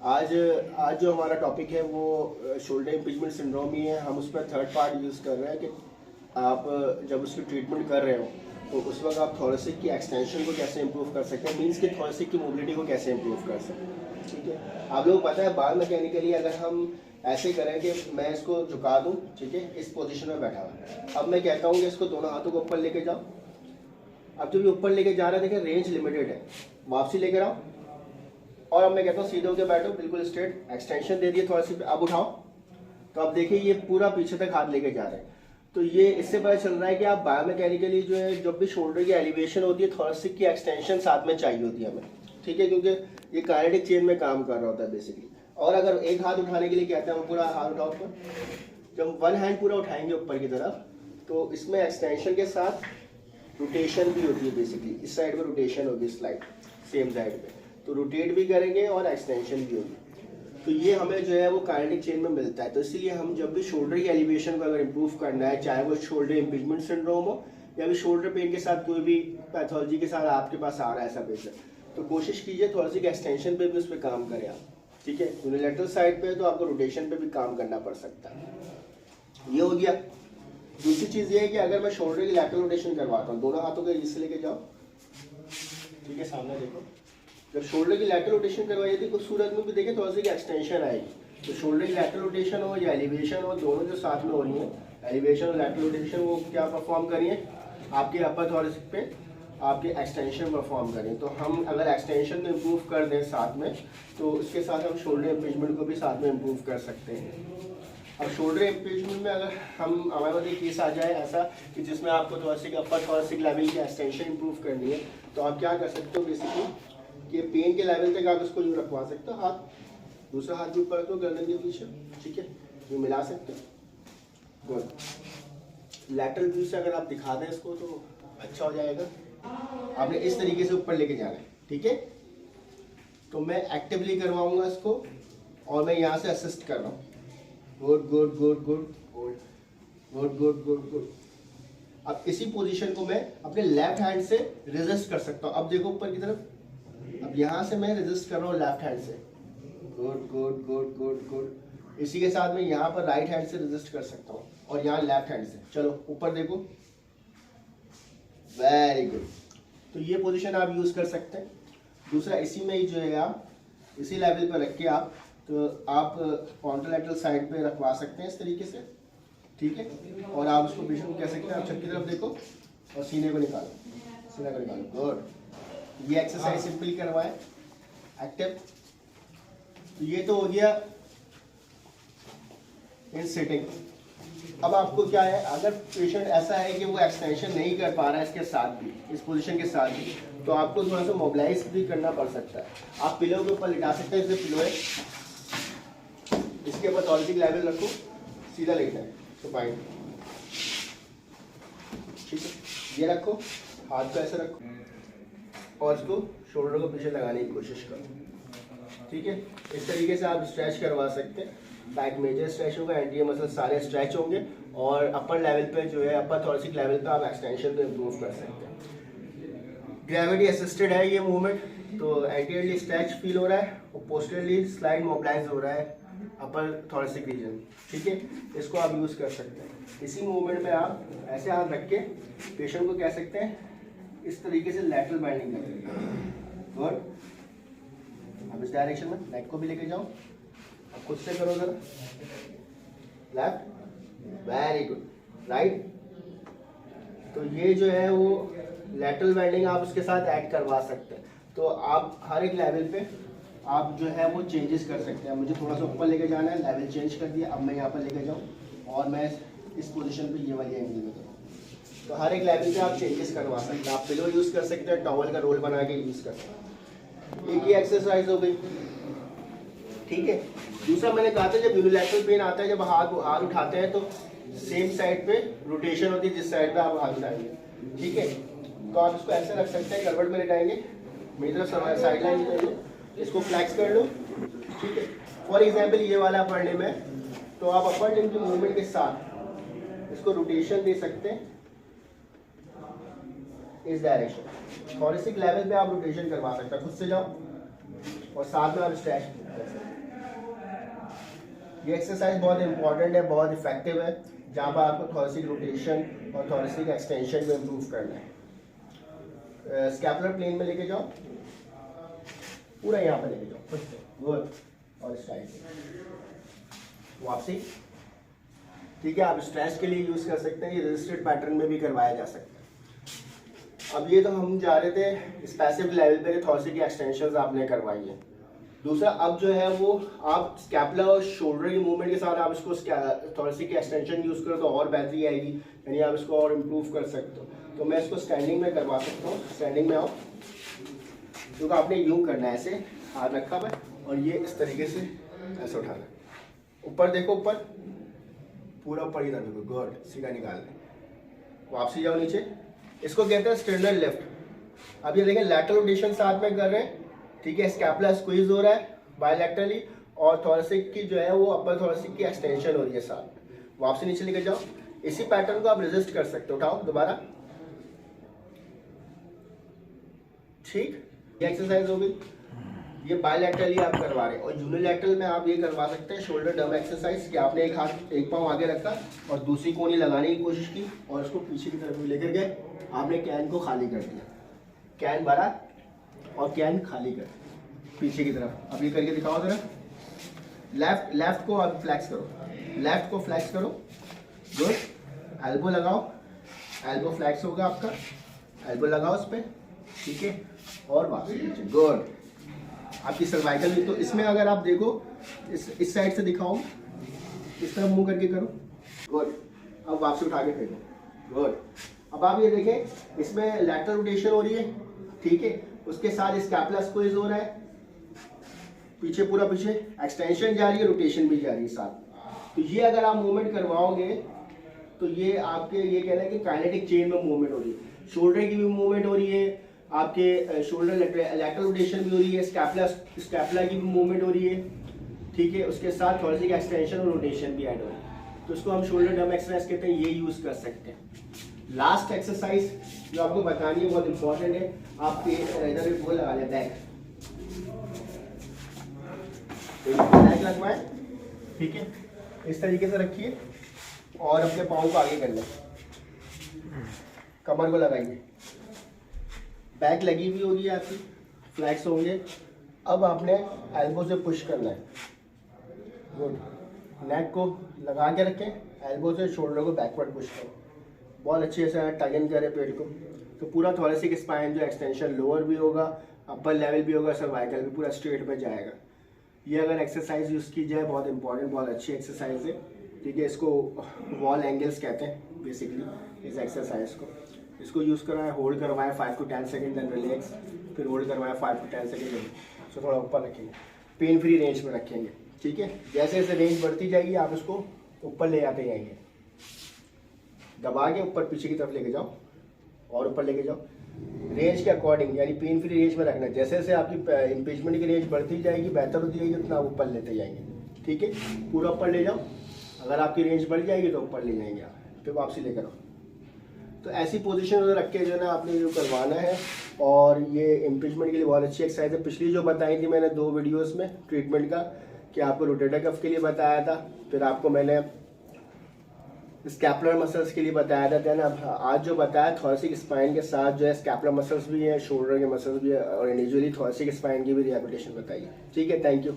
आज आज जो हमारा टॉपिक है वो शोल्डर इम्पीचमेंट सिंड्रोम ही है। हम उस पर थर्ड पार्ट यूज़ कर रहे हैं कि आप जब उसकी ट्रीटमेंट कर रहे हो तो उस वक्त आप थोरेसिक की एक्सटेंशन को कैसे इंप्रूव कर सकते हैं, मीन्स कि थोरेसिक की मोबिलिटी को कैसे इंप्रूव कर सकते हैं। ठीक है, आप लोगों को पता है बाल मैकेनिकली अगर हम ऐसे करें कि मैं इसको झुका दूँ, ठीक है, इस पोजीशन में बैठा हुआ, अब मैं कहता हूँ कि इसको दोनों हाथों को ऊपर लेके जाओ। अब जब ये ऊपर लेके जा रहा है, देखिए रेंज लिमिटेड है, वापसी लेकर आओ। और अब मैं कहता हूँ सीधे होकर बैठो, बिल्कुल स्ट्रेट, एक्सटेंशन दे दिए थोड़ा सी, अब उठाओ। तो अब देखिए ये पूरा पीछे तक हाथ लेके जा रहे हैं। तो ये इससे पता चल रहा है कि आप बायोमैकेनिकली जो है, जब भी शोल्डर की एलिवेशन होती है, थोरेसिक की एक्सटेंशन साथ में चाहिए होती है हमें। ठीक है, क्योंकि ये काइनेटिक चेन में काम कर रहा होता है बेसिकली। और अगर एक हाथ उठाने के लिए कहते हैं, हम पूरा हाथ उठाओ ऊपर, जब वन हैंड पूरा उठाएंगे ऊपर की तरफ, तो इसमें एक्सटेंशन के साथ रोटेशन भी होती है। बेसिकली इस साइड में रोटेशन होगी, स्लाइड सेम साइड पे, तो रोटेट भी करेंगे और एक्सटेंशन भी होगी। तो ये हमें जो है वो काइनेटिक चेन में मिलता है। तो इसीलिए हम जब भी शोल्डर की एलिवेशन को अगर इंप्रूव करना है, चाहे वो शोल्डर इम्पीचमेंट सिंड्रोम हो या भी शोल्डर पेन के साथ कोई भी पैथोलॉजी के साथ आपके पास आ रहा है ऐसा पेशेंट, तो कोशिश कीजिए थोरेसिक एक्सटेंशन पे भी उस पर काम करें आप। ठीक है, यूनिलैटरल साइड पे तो आपको रोटेशन पे भी काम करना पड़ सकता है। ये हो गया। दूसरी चीज़ ये है कि अगर मैं शोल्डर की लैटरल रोटेशन करवाता हूँ, दोनों हाथों के इससे लेके जाओ, ठीक है, सामने देखो। जब शोल्डर की लैटरल रोटेशन करवाई जाती है, कुछ सूरत में भी देखें थोड़ा सा की एक्सटेंशन आएगी। तो शोल्डर की लैटरल रोटेशन हो या एलिवेशन हो, दोनों जो साथ में हो रही है, एलिवेशन और लैटरल रोटेशन, वो क्या परफॉर्म करिए, आपके अपर थोरेसिक पे आपके एक्सटेंशन परफॉर्म करें। तो हम अगर एक्सटेंशन को इम्प्रूव कर दें साथ में, तो उसके साथ हम शोल्डर इम्पीचमेंट को भी साथ में इम्प्रूव कर सकते हैं। अब शोल्डर इम्पीचमेंट में अगर हम हमारे पास एक केस आ जाए ऐसा कि जिसमें आपको थोरेसिक अपर थोरेसिक लेवल की एक्सटेंशन इम्प्रूव करनी है, तो आप क्या कर सकते हो बेसिकली कि पेन के लेवल तक आप इसको यूँ रखवा सकते हो, हाथ दूसरा हाथ भी ऊपर रखो गर्दन के पीछे, ठीक है, यूँ मिला सकते हो। गुड। लैटरल व्यू से अगर आप दिखा दें इसको तो अच्छा हो जाएगा। आपने इस तरीके से ऊपर लेके जाना है, ठीक है। तो मैं एक्टिवली करवाऊंगा इसको और मैं यहाँ से असिस्ट कर रहा हूँ। Good good good good good good good good good. अब इसी पोजीशन को मैं अपने लेफ्ट हैंड से रेजिस्ट कर सकता हूँ। अब देखो ऊपर की तरफ, अब यहाँ से मैं रेजिस्ट कर रहा हूँ लेफ्ट हैंड से। Good good good good good. इसी के साथ मैं यहाँ पर राइट हैंड से रेजिस्ट कर सकता हूँ और यहाँ लेफ्ट हैंड से। चलो ऊपर देखो, वेरी गुड। तो ये पोजीशन आप यूज़ कर सकते हैं। दूसरा इसी में ही जो है आप इसी लेवल पर रख के आप, तो आप कॉन्ट्रालैटरल साइड पे रखवा सकते हैं इस तरीके से, ठीक है। और आप उसको पेशेंट को कह सकते हैं, आप छत की तरफ देखो और सीने को निकालो, सीने को निकालो। गुड। ये एक्सरसाइज सिंपली करवाएं, एक्टिव। तो ये तो हो गया इन सिटिंग। अब आपको क्या है, अगर पेशेंट ऐसा है कि वो एक्सटेंशन नहीं कर पा रहा है इसके साथ भी, इस पोजीशन के साथ भी, तो आपको थोड़ा सा मोबिलाइज भी करना पड़ सकता है। आप पिलो के ऊपर लिटा सकते हैं, जैसे पिलो है, इसके ऊपर थोरेसिक लेवल रखो, सीधा लेटना है तो फाइन, ठीक है। ये रखो, हाथ को ऐसे रखो और इसको शोल्डर को पीछे लगाने की कोशिश करो, ठीक है। इस तरीके से आप स्ट्रेच करवा सकते हैं। बैक मेजर स्ट्रेच होगा, एंटीरियर मसल सारे स्ट्रेच होंगे और अपर लेवल पे जो है, अपर थोरेसिक लेवल पे आप एक्सटेंशन को इम्प्रूव कर सकते हैं। ग्रेविटी असिस्टेड है ये मूवमेंट, तो एंटीरियरली स्ट्रेच फील हो रहा है और पोस्टीरियरली स्लाइड मोबिलाइज हो रहा है अपर थोरेसिक रीजन, ठीक है। इसको आप यूज़ कर सकते हैं। इसी मूवमेंट में आप ऐसे हाथ रख के पेशेंट को कह सकते हैं इस तरीके से लैटरल बाइंडिंग करें। गुड। अब इस डायरेक्शन में नेक को भी लेके जाओ, अब खुद से करो जरा, लेफ्ट, वेरी गुड, राइट। तो ये जो है वो लैटरल बाइंडिंग आप उसके साथ ऐड करवा सकते हैं। तो आप हर एक लेवल पे आप जो है वो चेंजेस कर सकते हैं। मुझे थोड़ा सा ऊपर लेके जाना है, लेवल चेंज कर दिया, अब मैं यहाँ पर लेके जाऊँ और मैं इस पोजीशन पे ये वाली एंगल में करूँ। तो हर एक लेवल पे आप चेंजेस करवा सकते हैं। आप पिलो यूज़ कर सकते हैं, टॉवल का रोल बना के यूज़ कर सकते हैं। एक ही एक्सरसाइज हो गई, ठीक है। दूसरा मैंने कहा था जब यूनिलैटरल पेन आता है, जब हाथ उठाते हैं तो सेम साइड पे रोटेशन होती है जिस साइड पे आप हाथ उठाएंगे, ठीक है। तो आप इसको ऐसे रख सकते हैं, करवट में लेटाएंगे, मेरी तरफ साइड लाइन में इसको फ्लैक्स कर लो, ठीक है। फॉर एग्जाम्पल ये वाला अपर लिम्ब है, तो आप अपर लिम्ब की मूवमेंट के साथ इसको रोटेशन दे सकते हैं इस डायरेक्शन। थोरेसिक लेवल पे आप रोटेशन करवा सकते हैं, खुद से जाओ और साथ में आप स्ट्रेच कर सकते हैं। ये एक्सरसाइज बहुत इंपॉर्टेंट है, बहुत इफेक्टिव है, जहाँ पर आपको थोरेसिक रोटेशन और थोरेसिक एक्सटेंशन में इम्प्रूव करना है। स्कैपुलर प्लेन में लेके जाओ, पूरा यहाँ पे लेके जाओ, गुड, और स्ट्राइक वापसी। ठीक है, आप स्ट्रेच के लिए यूज़ कर सकते हैं, ये रजिस्टर्ड पैटर्न में भी करवाया जा सकता है। अब ये तो हम जा रहे थे स्पेसिफिक लेवल पे थोरेसिक की एक्सटेंशन आपने करवाई है। दूसरा अब जो है वो आप स्कैपुला और शोल्डर की मूवमेंट के साथ आप इसको थोरेसिक की एक्सटेंशन यूज़ करो तो और बेहतरी आएगी, यानी आप इसको और इम्प्रूव कर सकते हो। तो मैं इसको स्टैंडिंग में करवा सकता हूँ। स्टैंडिंग में आओ, क्योंकि आपने यूँ करना है, ऐसे हाथ रखा हुआ और ये इस तरीके से ऐसे उठाना, ऊपर देखो, ऊपर पूरा ऊपर ही देखो, गुड, सीधा निकालना, वापसी जाओ नीचे। इसको कहते हैं स्टर्नल लिफ्ट। अब ये देखें लैटरल रोटेशन साथ में कर रहे हैं, ठीक है, स्कैपुला स्क्वीज हो रहा है बायलैटरली और थोरेसिक की जो है वो अपर थोरेसिक की एक्सटेंशन हो रही है साथ। वापसी नीचे लेकर जाओ, इसी पैटर्न को आप रेजिस्ट कर सकते हो, उठाओ दोबारा, ठीक, ये एक्सरसाइज हो गई। ये बायलैटरली आप करवा रहे हैं, और यूनिलैटरल में आप ये करवा सकते हैं शोल्डर डम एक्सरसाइज कि आपने एक हाथ, एक पाँव आगे रखा और दूसरी कोनी लगाने की कोशिश की और उसको पीछे की तरफ लेकर गए, आपने कैन को खाली कर दिया, कैन भरा और कैन खाली कर पीछे की तरफ। अब ये करके दिखाओ जरा, लेफ्ट को अब फ्लैक्स करो, लेफ्ट को फ्लैक्स करो, गुड, एल्बो लगाओ, एल्बो फ्लैक्स होगा आपका, एल्बो लगाओ उस पर, ठीक है, और वापस, गुड। आपकी सर्वाइकल भी, तो इसमें अगर आप देखो इस साइड से दिखाओ, इस तरफ मुंह करके करो, गुड, अब वापस उठा के फेंको, गुड। अब आप ये देखें इसमें लैटरल रोटेशन हो रही है, ठीक है, उसके साथ स्कैपुला स्क्वीज हो रहा है, पीछे पूरा पीछे एक्सटेंशन जा रही है, रोटेशन भी जा रही है साथ। तो ये अगर आप मूवमेंट करवाओगे तो ये आपके, ये कह रहे हैं कि काइनेटिक चेन में मूवमेंट हो रही है, शोल्डर की भी मूवमेंट हो रही है, आपके शोल्डर लैटरल रोटेशन भी हो रही है, स्कैपुला की भी मूवमेंट हो रही है, ठीक है, उसके साथ थोरेसिक एक्सटेंशन और रोटेशन भी ऐड हो रही है। तो उसको हम शोल्डर डम एक्सरसाइज कहते हैं, ये यूज कर सकते हैं। लास्ट एक्सरसाइज जो आपको बतानी है, बहुत इंपॉर्टेंट है, आपके इधर भी वो लगा लें, बैक लगवाएं, ठीक है, इस तरीके से रखिए और अपने पाँव को आगे कर लें, कमर को लगाइए, बैक लगी हुई होगी आपकी, फ्लैक्स होंगे। अब आपने एल्बो से पुश करना है, गुड, नेक को लगा के रखें, एल्बो से शोल्डर को बैकवर्ड पुश करें, बहुत अच्छे से टग इन करें पेट को, तो पूरा थोरेसिक स्पाइन जो एक्सटेंशन लोअर भी होगा, अपर लेवल भी होगा, सर्वाइकल भी पूरा स्ट्रेट में जाएगा। ये अगर एक्सरसाइज यूज़ की जाए, बहुत इंपॉर्टेंट, बहुत अच्छी एक्सरसाइज है, ठीक है, इसको वॉल एंगल्स कहते हैं बेसिकली इस एक्सरसाइज को। इसको यूज़ करवाएं, होल्ड करवाएं 5 to 10 सेकेंड, देन रिलैक्स, फिर होल्ड करवाएं 5 to 10 सेकेंड, इसको थोड़ा ऊपर रखेंगे, पेन फ्री रेंज में रखेंगे, ठीक है। जैसे जैसे रेंज बढ़ती जाएगी आप इसको ऊपर ले जाते जाएंगे, दबा के ऊपर पीछे की तरफ लेके जाओ और ऊपर लेके जाओ, रेंज के अकॉर्डिंग, यानी पेन फ्री रेंज में रखना। जैसे जैसे आपकी इम्पीचमेंट की रेंज बढ़ती जाएगी, बेहतर होती जाएगी, उतना ऊपर लेते जाएंगे, ठीक है, पूरा ऊपर ले जाओ। अगर आपकी रेंज बढ़ जाएगी तो ऊपर ले जाएंगे आप, फिर वापसी लेकर आओ। तो ऐसी पोजीशन रख के जो है ना आपने जो करवाना है, और ये इम्पीचमेंट के लिए बहुत अच्छी एक्सरसाइज है। पिछली जो बताई थी मैंने 2 वीडियोस में ट्रीटमेंट का, कि आपको रोटेटर कफ के लिए बताया था, फिर आपको मैंने स्कैपुलर मसल्स के लिए बताया था, देन अब आज जो बताया थोरेसिक स्पाइन के साथ जो है स्कैपुलर मसल्स भी हैं, शोल्डर के मसल्स भी है, और इंडिविजुअली थोरेसिक स्पाइन की भी रिहैबिलिटेशन बताई है, ठीक है। Thank you.